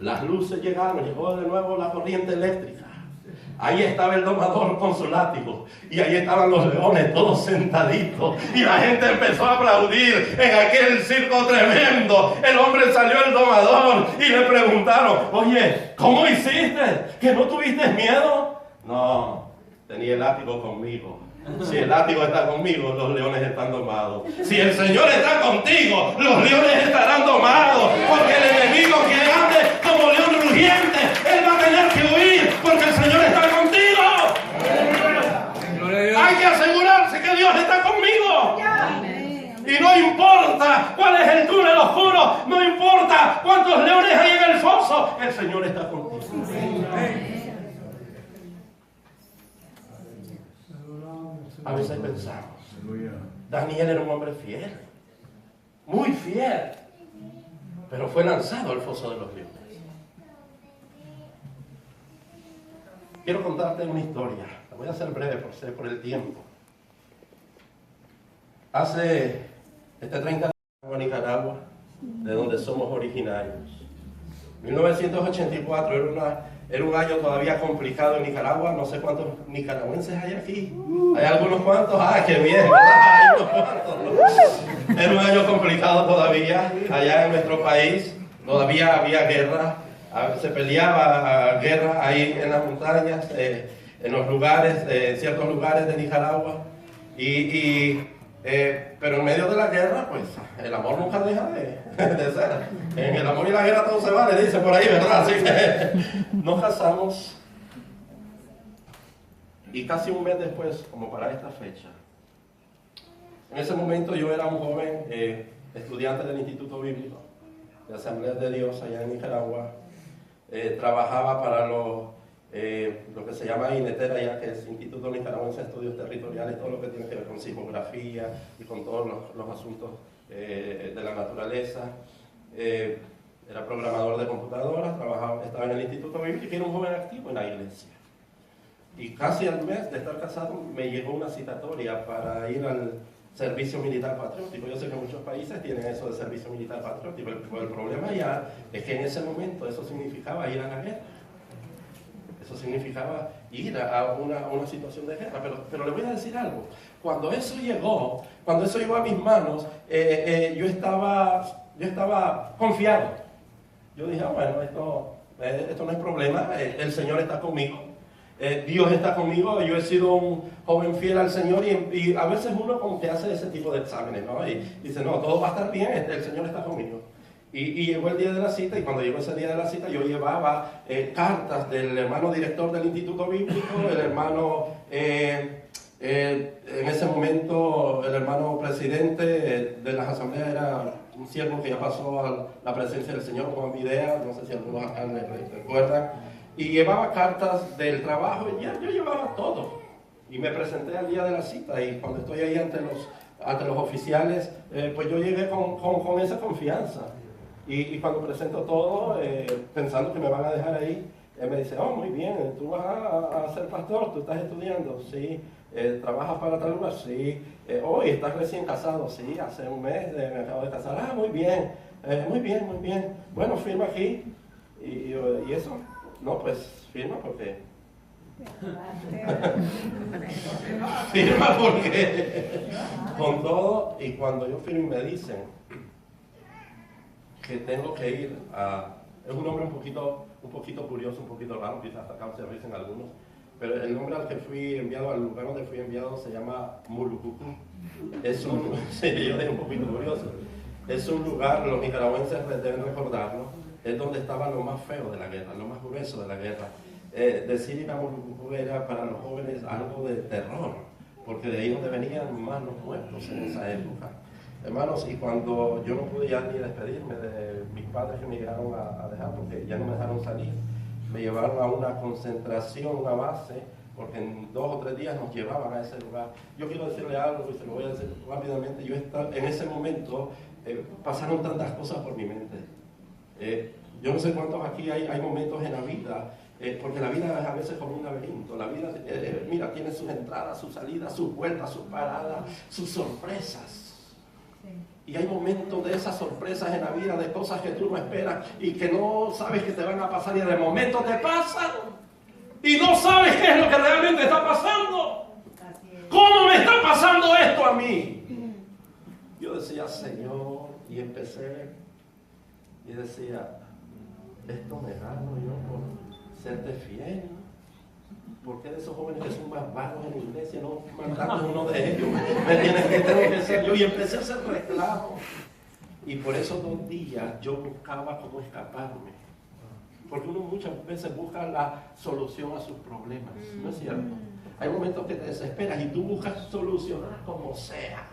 A: Las luces llegaron, llegó de nuevo la corriente eléctrica. Ahí estaba el domador con su látigo, y ahí estaban los leones todos sentaditos, y la gente empezó a aplaudir en aquel circo tremendo. El hombre salió, el domador, y le preguntaron: oye, ¿cómo hiciste? ¿Que no tuviste miedo? No, tenía el látigo conmigo. Si el látigo está conmigo, los leones están domados. Si el Señor está contigo, los leones estarán domados. Porque el enemigo que ande como león rugiente, él va a tener que huir, porque el Señor está contigo. Hay que asegurarse que Dios está conmigo. Y no importa cuál es el túnel oscuro, no importa cuántos leones hay en el foso, el Señor está contigo. A veces pensamos: Daniel era un hombre fiel, muy fiel, pero fue lanzado al foso de los leones. Quiero contarte una historia. La voy a hacer breve por el tiempo. Hace 30 años en Nicaragua, de donde somos originarios. 1984 era un año todavía complicado en Nicaragua. No sé cuántos nicaragüenses hay aquí. ¿Hay algunos cuantos? ¡Ah, qué bien! Hay unos cuantos. Era un año complicado todavía allá en nuestro país. Todavía había guerra. Se peleaba guerra ahí en las montañas, en los lugares, en ciertos lugares de Nicaragua. Pero en medio de la guerra, pues, el amor nunca deja de ser. En el amor y la guerra todo se vale, dice por ahí, ¿verdad? Así que nos casamos. Y casi un mes después, como para esta fecha, en ese momento yo era un joven estudiante del Instituto Bíblico de Asamblea de Dios allá en Nicaragua. Trabajaba para lo que se llama INETERA, ya que es Instituto Nicaragüense de Estudios Territoriales, todo lo que tiene que ver con sismografía y con todos los asuntos de la naturaleza. Era programador de computadoras, estaba en el Instituto Bíblico y era un joven activo en la iglesia. Y casi al mes de estar casado me llegó una citatoria para ir al servicio militar patriótico. Yo sé que muchos países tienen eso de servicio militar patriótico, pero el problema ya es que en ese momento eso significaba ir a la guerra. Eso significaba ir a una situación de guerra. Pero le voy a decir algo. Cuando eso llegó a mis manos, yo estaba confiado. Yo dije: bueno, esto no es problema, el Señor está conmigo. Dios está conmigo, yo he sido un joven fiel al Señor y a veces uno como que hace ese tipo de exámenes, ¿no? Y dice, no, todo va a estar bien, el Señor está conmigo. Y llegó el día de la cita y cuando llegó ese día de la cita yo llevaba cartas del hermano director del Instituto Bíblico, el hermano, en ese momento el hermano presidente de las asambleas era un siervo que ya pasó a la presencia del Señor, Juan Videa, no sé si algunos acá me recuerdan, y llevaba cartas del trabajo y ya yo llevaba todo. Y me presenté al día de la cita y cuando estoy ahí ante los oficiales, pues yo llegué con esa confianza. Y cuando presento todo, pensando que me van a dejar ahí, él me dice, oh, muy bien, tú vas a ser pastor, tú estás estudiando, sí, trabajas para tal lugar, sí, hoy estás recién casado, sí, hace un mes me acabo de casar, ah, muy bien, muy bien, muy bien, bueno, firma aquí, y eso, no, pues firma porque... firma porque con todo, y cuando yo firmo me dicen que tengo que ir a... Es un nombre un poquito curioso, un poquito raro, quizás hasta cause risa en algunos, pero el nombre al que fui enviado, al lugar donde fui enviado, se llama Mulucucú. Es un... sí, yo dije un poquito curioso. Es un lugar, los nicaragüenses deben recordarlo, es donde estaba lo más feo de la guerra, lo más grueso de la guerra. Decir ir a Mulucucú era para los jóvenes algo de terror, porque de ahí donde venían más los muertos en esa época. Hermanos, y cuando yo no pude ya ni despedirme de mis padres que me llegaron a dejar, porque ya no me dejaron salir, me llevaron a una concentración, una base, porque en 2 o 3 días nos llevaban a ese lugar. Yo quiero decirle algo y se lo voy a decir rápidamente. Yo estaba, en ese momento pasaron tantas cosas por mi mente. Yo no sé cuántos aquí hay momentos en la vida, porque la vida es a veces como un laberinto. La vida, mira, tiene sus entradas, sus salidas, sus vueltas, sus paradas, sus sorpresas. Y hay momentos de esas sorpresas en la vida, de cosas que tú no esperas y que no sabes que te van a pasar y de momento te pasan y no sabes qué es lo que realmente está pasando. ¿Cómo me está pasando esto a mí? Yo decía, Señor, y empecé y decía, esto me gano yo por serte fiel. ¿Por qué de esos jóvenes que son más vagos en la iglesia no mandaste uno de ellos? ¿Me entiendes que tengo que ser yo? Y empecé a hacer reclamos. Y por esos 2 días yo buscaba cómo escaparme. Porque uno muchas veces busca la solución a sus problemas. ¿No es cierto? Hay momentos que te desesperas y tú buscas solucionar como sea.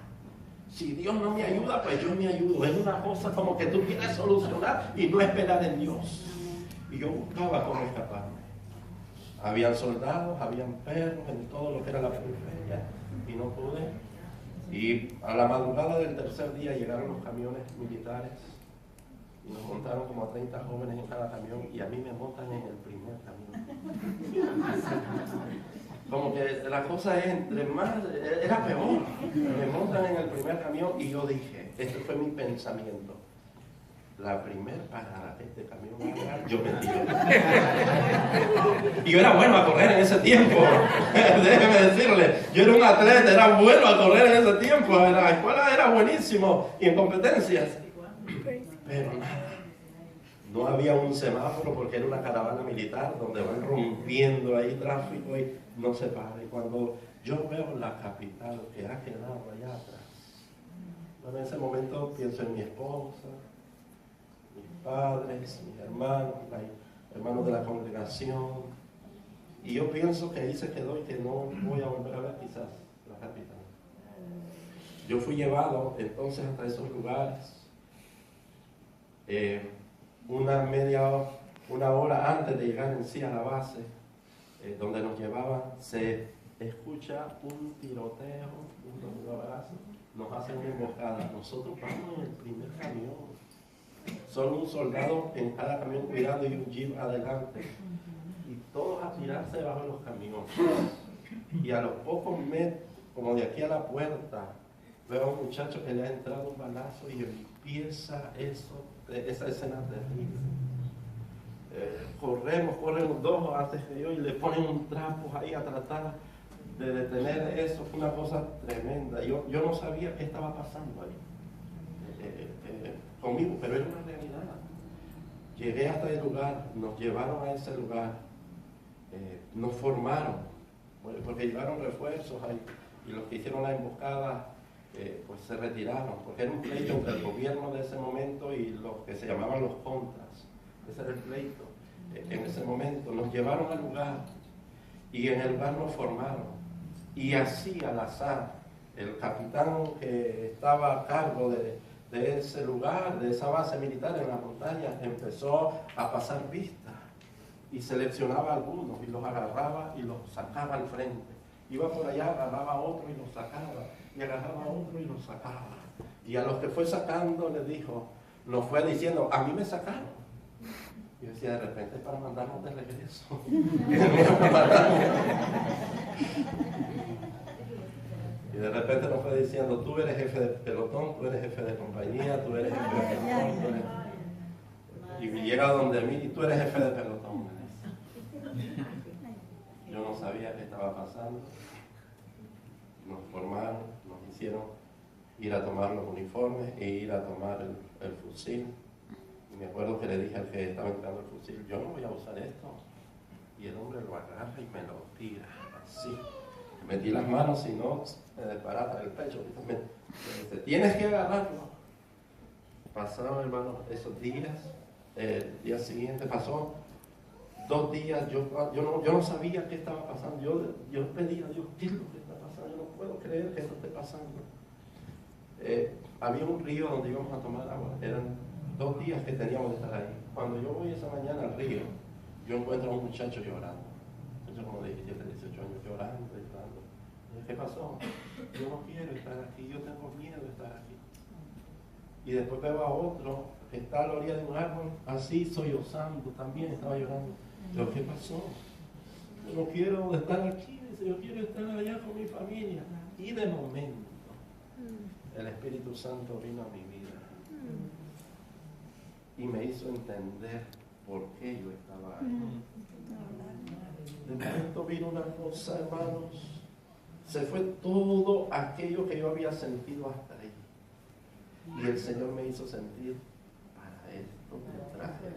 A: Si Dios no me ayuda, pues yo me ayudo. Es una cosa como que tú quieres solucionar y no esperar en Dios. Y yo buscaba cómo escaparme. Habían soldados, habían perros en todo lo que era la periferia y no pude. Y a la madrugada del 3er día llegaron los camiones militares y nos montaron como a 30 jóvenes en cada camión y a mí me montan en el primer camión. Como que la cosa es entre más, era peor. Me montan en el primer camión y yo dije, este fue mi pensamiento. La primera parada que este camión va a agarrar, yo me tiro. Y yo era bueno a correr en ese tiempo. Déjeme decirle, yo era un atleta, era bueno a correr en ese tiempo. En la escuela era buenísimo y en competencias. Pero nada. No había un semáforo porque era una caravana militar donde van rompiendo ahí tráfico y no se para. Y cuando yo veo la capital que ha quedado allá atrás, bueno, en ese momento pienso en mi esposa, mis padres, mis hermanos de la congregación, y yo pienso que ahí se quedó y que no voy a volver a ver quizás la capital. Yo fui llevado entonces hasta esos lugares, una hora antes de llegar en sí a la base, donde nos llevaban, se escucha un tiroteo, un abrazo, nos hacen una emboscada, nosotros vamos en el primer camión. Solo un soldado en cada camión cuidando y un jeep adelante. Y todos a tirarse debajo de los camiones. Y a los pocos metros, como de aquí a la puerta, veo a un muchacho que le ha entrado un balazo y empieza esa escena terrible. Corren 2 antes que yo y le ponen un trapo ahí a tratar de detener eso. Fue una cosa tremenda. Yo no sabía qué estaba pasando ahí. Conmigo, pero era una realidad. Llegué hasta el lugar, nos llevaron a ese lugar. nos formaron, porque llegaron refuerzos ahí, y los que hicieron la emboscada pues se retiraron, porque era un pleito entre el gobierno de ese momento y los que se llamaban los contras. Ese era el pleito. En ese momento nos llevaron al lugar y en el lugar nos formaron. Y así al azar, el capitán que estaba a cargo de ese lugar, de esa base militar en la montaña, empezó a pasar vistas y seleccionaba a algunos y los agarraba y los sacaba al frente. Iba por allá, agarraba a otro y los sacaba, y agarraba a otro y los sacaba. Y a los que fue sacando les dijo, nos fue diciendo, a mí me sacaron. Y yo decía, de repente para mandarnos de regreso. Y de repente nos fue diciendo, tú eres jefe de pelotón, tú eres jefe de compañía, tú eres jefe de pelotón, tú eres... Y llega donde mí, y tú eres jefe de pelotón. Yo no sabía qué estaba pasando. Nos formaron, nos hicieron ir a tomar los uniformes e ir a tomar el fusil. Y me acuerdo que le dije al que estaba entrando el fusil, yo no voy a usar esto. Y el hombre lo agarra y me lo tira, así. Metí las manos y no me desbarata el pecho. Me dice, tienes que agarrarlo. Pasaron, hermano, esos días. El día siguiente pasó 2 días. Yo no sabía qué estaba pasando. Yo pedía a Dios, ¿qué es lo que está pasando? Yo no puedo creer que esto esté pasando. Había un río donde íbamos a tomar agua. Eran 2 días que teníamos de estar ahí. Cuando yo voy esa mañana al río, yo encuentro a un muchacho llorando. Yo como de 17, 18 años llorando. ¿Qué pasó? Yo no quiero estar aquí, yo tengo miedo de estar aquí. Y después veo a otro que está a la orilla de un árbol, así sollozando, también estaba llorando. Pero ¿qué pasó? Yo no quiero estar aquí, yo quiero estar allá con mi familia. Y de momento, el Espíritu Santo vino a mi vida y me hizo entender por qué yo estaba ahí. De momento vino una cosa, hermanos. Se fue todo aquello que yo había sentido hasta ahí. Y el Señor me hizo sentir, para esto me traje.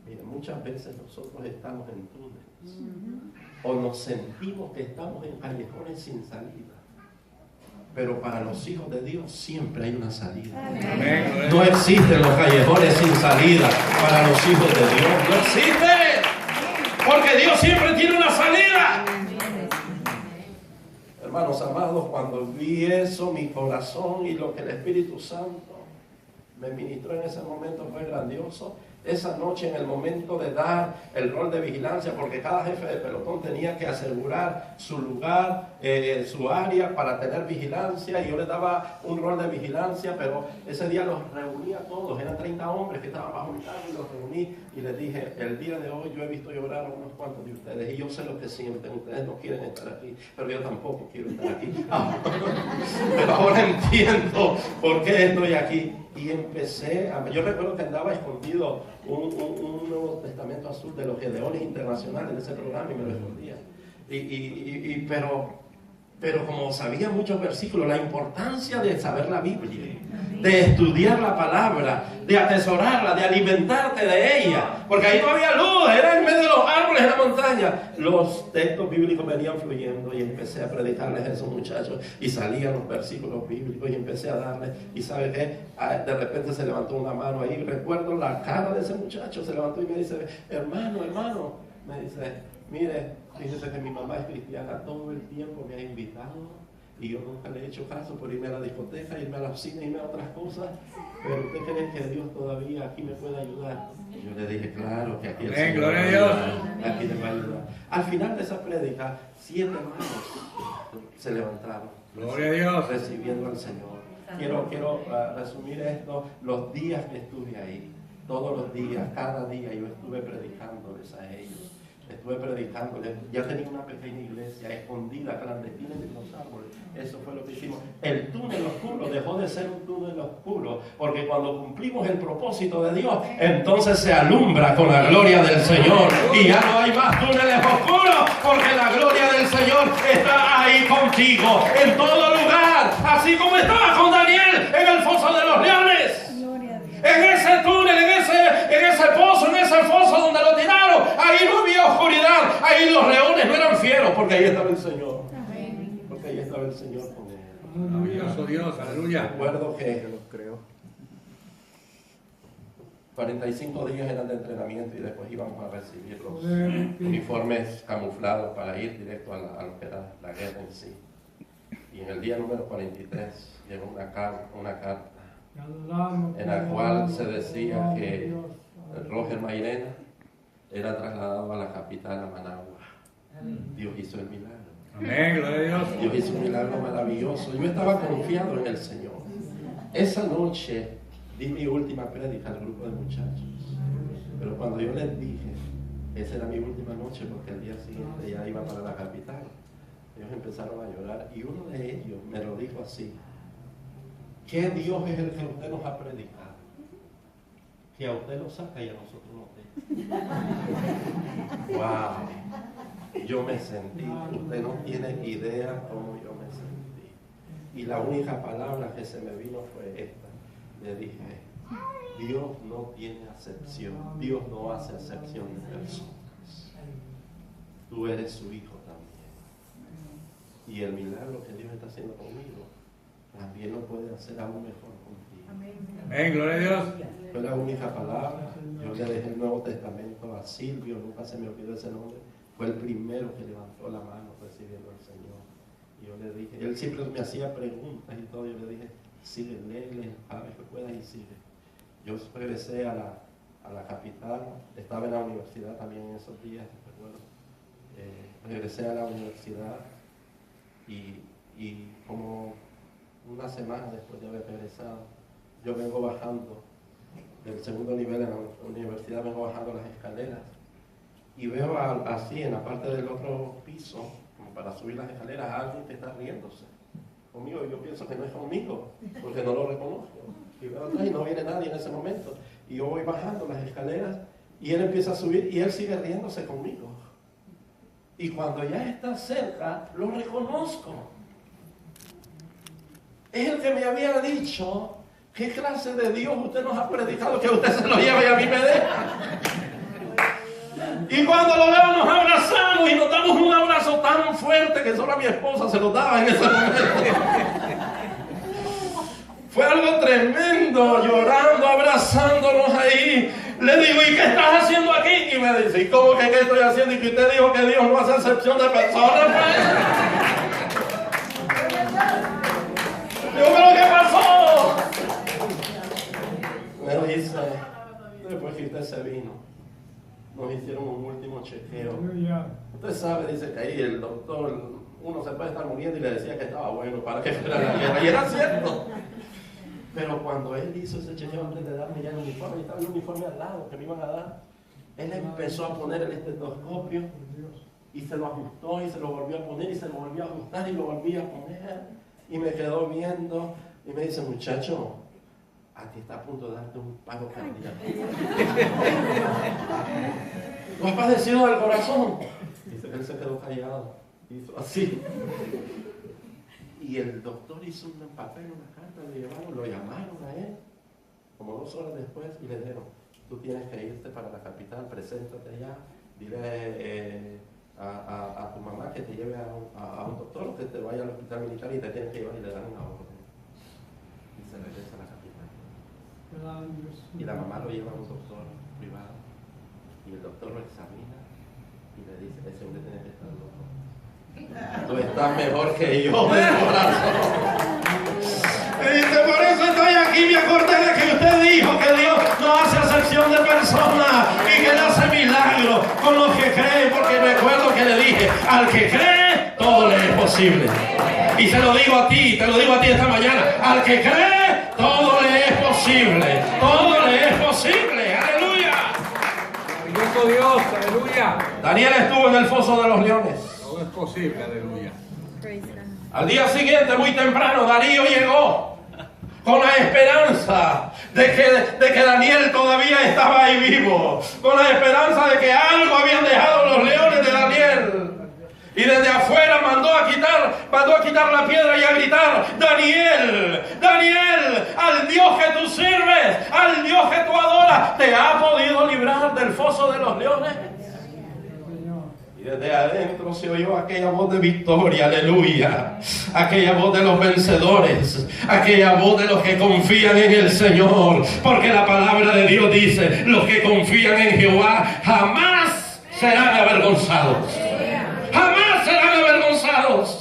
A: Mire, muchas veces nosotros estamos en túneles. O nos sentimos que estamos en callejones sin salida. Pero para los hijos de Dios siempre hay una salida. Amén. No existen los callejones sin salida para los hijos de Dios. No existe. Porque Dios siempre tiene una salida. Hermanos amados, cuando vi eso, mi corazón y lo que el Espíritu Santo me ministró en ese momento fue grandioso. Esa noche, en el momento de dar el rol de vigilancia, porque cada jefe de pelotón tenía que asegurar su lugar, su área para tener vigilancia, y yo les daba un rol de vigilancia, pero ese día los reuní a todos, eran 30 hombres que estaban bajo mi cargo, y los reuní y les dije, el día de hoy yo he visto llorar a unos cuantos de ustedes, y yo sé lo que sienten, ustedes no quieren estar aquí, pero yo tampoco quiero estar aquí. Pero ahora entiendo por qué estoy aquí. Y empecé, yo recuerdo que andaba escondido un Nuevo Testamento azul de los Gedeones Internacionales de ese programa y me lo escondía. Pero como sabía muchos versículos, la importancia de saber la Biblia, de estudiar la palabra, de atesorarla, de alimentarte de ella, porque ahí no había luz, era en medio de los árboles en la montaña. Los textos bíblicos venían fluyendo y empecé a predicarles a esos muchachos y salían los versículos bíblicos y empecé a darles. Y ¿sabe qué? De repente se levantó una mano ahí, recuerdo la cara de ese muchacho, se levantó y me dice, hermano, me dice, mire, fíjese que mi mamá es cristiana, todo el tiempo me ha invitado y yo nunca le he hecho caso por irme a la discoteca, irme a la cine, irme a otras cosas, pero ¿usted cree que Dios todavía aquí me puede ayudar? Y yo le dije, claro, que aquí el Señor
B: gloria a Dios.
A: Aquí le va a ayudar. Al final de esa prédica, 7 hermanos se levantaron.
B: Gloria a Dios.
A: Recibiendo al Señor. Quiero resumir esto, los días que estuve ahí, todos los días, cada día yo estuve predicándoles a ellos. Estuve predicándoles, ya tenía una pequeña iglesia escondida, clandestina entre los árboles. Eso fue lo que hicimos. El túnel oscuro dejó de ser un túnel oscuro, porque cuando cumplimos el propósito de Dios, entonces se alumbra con la gloria del Señor. Y ya no hay más túneles oscuros, porque la gloria del Señor está ahí contigo, en todo lugar, así como estaba con Daniel en el foso de los leones. En ese túnel, en ese pozo, en ese foso donde lo tiraron, ahí no había Ahí los leones no eran fieros porque ahí estaba el Señor. Porque ahí estaba el Señor con él.
B: Maravilloso Dios, aleluya.
A: Recuerdo que 45 días eran de entrenamiento y después íbamos a recibir los uniformes camuflados para ir directo a lo que era la guerra en sí. Y en el día número 43 llegó una carta en la cual se decía que Roger Mairena era trasladado a la capital, a Managua. Dios hizo el milagro.
B: Amén, gloria a Dios.
A: Dios hizo un milagro maravilloso. Yo estaba confiado en el Señor. Esa noche di mi última prédica al grupo de muchachos. Pero cuando yo les dije, esa era mi última noche porque el día siguiente ya iba para la capital, ellos empezaron a llorar y uno de ellos me lo dijo así: ¿qué Dios es el que usted nos ha predicado? Que a usted lo saca y a nosotros nos deja. ¡Wow! Yo me sentí, usted no tiene idea cómo yo me sentí. Y la única palabra que se me vino fue esta. Le dije: Dios no tiene acepción, Dios no hace acepción de personas. Tú eres su hijo también. Y el milagro que Dios está haciendo conmigo, también lo puede hacer aún mejor contigo.
B: Amén, gloria a Dios.
A: Fue la única palabra. Yo le dejé el Nuevo Testamento a Silvio, nunca se me olvidó ese nombre. Fue el primero que levantó la mano recibiendo al Señor. Y yo le dije, él siempre me hacía preguntas y todo, yo le dije: sigue, léele, cada vez que puedas y sigue. Yo regresé a la capital, estaba en la universidad también en esos días, recuerdo. Regresé a la universidad y como una semana después de haber regresado, yo vengo bajando del segundo nivel en la universidad, vengo bajando las escaleras y veo así en la parte del otro piso, como para subir las escaleras, a alguien que está riéndose conmigo. Yo pienso que no es conmigo, porque no lo reconozco. Y veo atrás y no viene nadie en ese momento. Y yo voy bajando las escaleras y él empieza a subir y él sigue riéndose conmigo. Y cuando ya está cerca, lo reconozco. Es el que me había dicho: ¿qué clase de Dios usted nos ha predicado que usted se lo lleva y a mí me deja? Y cuando lo veo nos abrazamos y nos damos un abrazo tan fuerte que solo a mi esposa se lo daba en ese momento. Fue algo tremendo, llorando, abrazándonos ahí. Le digo: ¿y qué estás haciendo aquí? Y me dice: ¿y cómo que qué estoy haciendo? Y que usted dijo que Dios no hace excepción de personas, pues. Digo: ¿pero qué pasó? Me dice: después que usted se vino, nos hicieron un último chequeo. Usted sabe, dice, que ahí el doctor, uno se puede estar muriendo, y le decía que estaba bueno para que fuera la guerra. Y era cierto. Pero cuando él hizo ese chequeo antes de darme ya el uniforme, y estaba el uniforme al lado que me iban a dar, él empezó a poner el estetoscopio y se lo ajustó y se lo volvió a poner y se lo volvió a ajustar y lo volvió a poner. Y me quedó viendo y me dice: muchacho, a ti está a punto de darte un paro cardíaco. ¿Lo has padecido del corazón? Dice que él se quedó callado. Hizo así. Y el doctor hizo un papel, una carta, lo llamaron a él, como 2 horas después, y le dijeron: tú tienes que irte para la capital, preséntate allá, dile a tu mamá que te lleve a un doctor, que te vaya al hospital militar y te tienes que llevar, y le dan una orden. Y se regresa a la capital. Y la mamá lo lleva a un doctor privado, y el doctor lo examina y le dice: ese hombre tiene que estar loco. Tú estás mejor que yo de corazón. Me dice: por eso estoy aquí. Me acordé de que usted dijo que Dios no hace acepción de personas y que Él hace milagros con los que creen, porque recuerdo que le dije: al que cree, todo le es posible. Y se lo digo a ti, te lo digo a ti esta mañana: al que cree, todo le es posible. Todo le es posible. ¡Aleluya!
B: Maravilloso Dios, aleluya.
A: Daniel estuvo en el foso de los leones.
B: Todo es posible, aleluya.
A: Al día siguiente, muy temprano, Darío llegó con la esperanza de que Daniel todavía estaba ahí vivo, con la esperanza de que algo habían dejado los leones de Daniel. Y desde afuera mandó a quitar la piedra y a gritar: Daniel, Daniel, al Dios que tú sirves, al Dios que tú adoras, ¿te ha podido librar del foso de los leones? Y desde adentro se oyó aquella voz de victoria, aleluya. Aquella voz de los vencedores, aquella voz de los que confían en el Señor. Porque la palabra de Dios dice, los que confían en Jehová jamás serán avergonzados. Jamás serán avergonzados.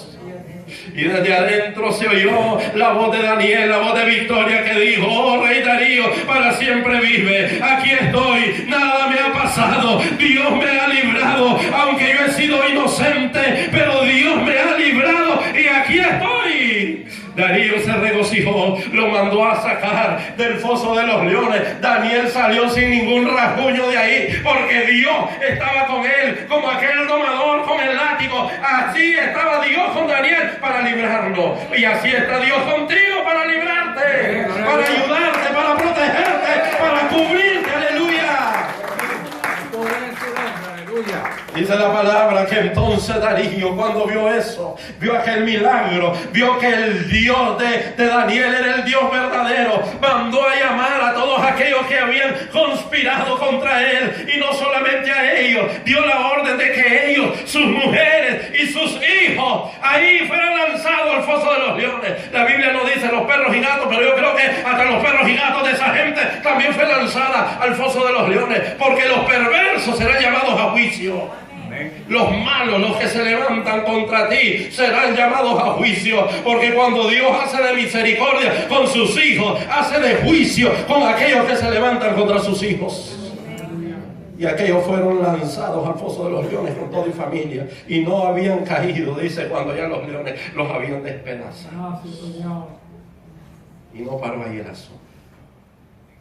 A: Y desde adentro se oyó la voz de Daniel, la voz de victoria que dijo: oh rey Darío, para siempre vive. Aquí estoy, nada me ha pasado. Dios me ha librado, aunque yo he sido inocente, pero Dios me ha librado y aquí estoy. Darío se regocijó, lo mandó a sacar del foso de los leones. Daniel salió sin ningún rasguño de ahí, porque Dios estaba con él, como aquel domador con el látigo. Así estaba Dios con Daniel para librarlo. Y así está Dios contigo para librarte, para ayudarte, para protegerte, para cubrirte. Aleluya. Dice la palabra que entonces Darío, cuando vio eso, vio aquel milagro, vio que el Dios de Daniel era el Dios verdadero, mandó a llamar a todos aquellos que habían conspirado contra él, y no solamente a ellos, dio la orden de que ellos, sus mujeres y sus hijos ahí fueran lanzados al foso de los leones. La Biblia no dice los perros y gatos, pero yo creo que hasta los perros y gatos de esa gente también fue lanzada al foso de los leones, porque los perversos serán llamados a juicio. Los malos, los que se levantan contra ti, serán llamados a juicio, porque cuando Dios hace de misericordia con sus hijos, hace de juicio con aquellos que se levantan contra sus hijos. Y aquellos fueron lanzados al foso de los leones con toda y familia, y no habían caído, dice, cuando ya los leones los habían despedazado. Y no paró ahí el asunto.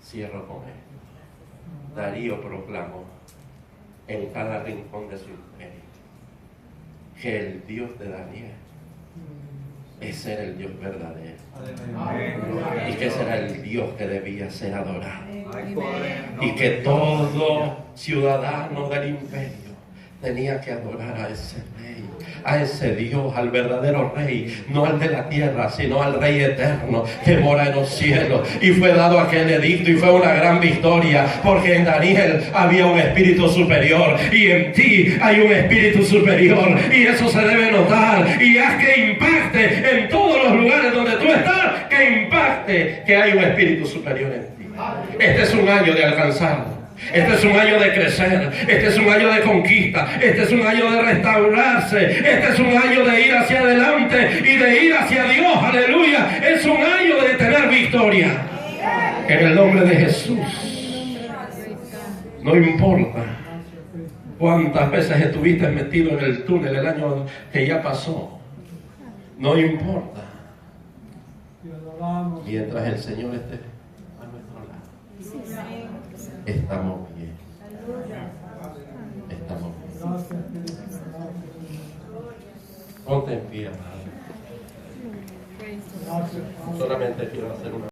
A: Cierro con él. Darío proclamó en cada rincón de su imperio que el Dios de Daniel ese era el Dios verdadero, y que ese era el Dios que debía ser adorado, y que todo ciudadano del imperio tenía que adorar a ese rey, a ese Dios, al verdadero rey, no al de la tierra, sino al rey eterno que mora en los cielos. Y fue dado aquel edicto, y fue una gran victoria, porque en Daniel había un espíritu superior, y en ti hay un espíritu superior, y eso se debe notar, y haz que impacte en todos los lugares donde tú estás, que impacte que hay un espíritu superior en ti. Este es un año de alcanzarlo. Este es un año de crecer, este es un año de conquista, este es un año de restaurarse, este es un año de ir hacia adelante y de ir hacia Dios, aleluya. Es un año de tener victoria en el nombre de Jesús. No importa cuántas veces estuviste metido en el túnel el año que ya pasó, no importa, mientras el Señor esté a nuestro lado. Estamos bien. Estamos bien. Ponte en pie, Padre. Solamente quiero hacer una